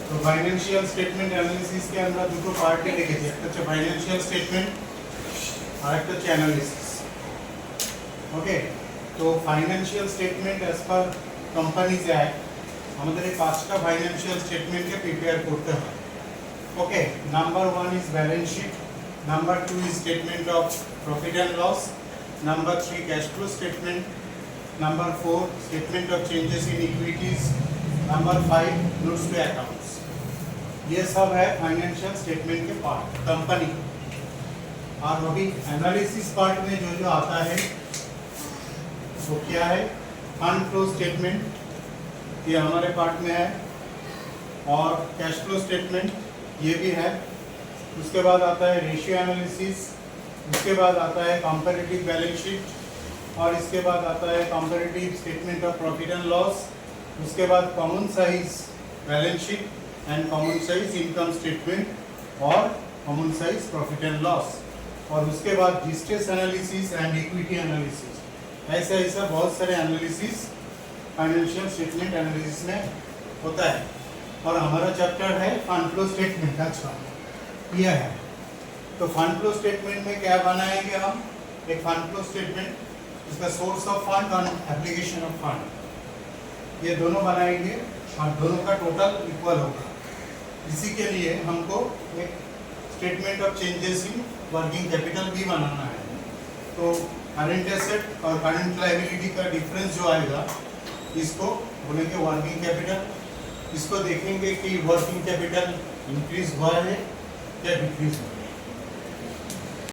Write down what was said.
तो financial statement analysis के अंदर দুটো পার্টে রেখেছি, একটা হচ্ছে ফাইন্যান্সিয়াল স্টেটমেন্ট আর একটা হচ্ছে অ্যানালিসিস। ওকে, তো financial statement as per Companies Act আমাদের এই পাঁচটা ফাইন্যান্সিয়াল স্টেটমেন্টকে প্রিপেয়ার করতে হয়। Okay, number 1 is balance sheet, number 2 is statement of profit and loss, number 3 cash flow statement, number 4 statement of changes in equities, number 5 notes to accounts. ये सब है financial statement के पार्ट कंपनी। और अभी analysis part में जो जो आता है वो क्या है, फंड फ्लो स्टेटमेंट, ये हमारे पार्ट में है, और कैश फ्लो स्टेटमेंट ये भी है। उसके बाद आता है रेशियो एनालिसिस, उसके बाद आता है कंपैरेटिव बैलेंस शीट, और इसके बाद आता है comparative statement of profit and loss, उसके बाद common size balance sheet and common size income statement और common size profit and loss, और उसके बाद distress analysis and equity analysis. ऐसा ऐसा बहुत सारे एनालिसिस फाइनेंशियल स्टेटमेंट एनालिसिस में होता है। और हमारा चैप्टर है फंड फ्लो स्टेटमेंट। अच्छा, यह है। तो फंड फ्लो स्टेटमेंट में क्या बनाएंगे हम, एक फंड फ्लो स्टेटमेंट, इसका सोर्स ऑफ फंड और एप्लीकेशन ऑफ फंड, ये दोनों बनाएंगे और दोनों का टोटल इक्वल होगा। इसी के लिए हमको एक statement of changes in working capital भी बनाना है। तो करंट एसेट और करंट लायबिलिटी का डिफरेंस जो आएगा इसको बोलेंगे वर्किंग कैपिटल। इसको देखेंगे कि वर्किंग कैपिटल इंक्रीज हुआ है या डिक्रीज हुआ है।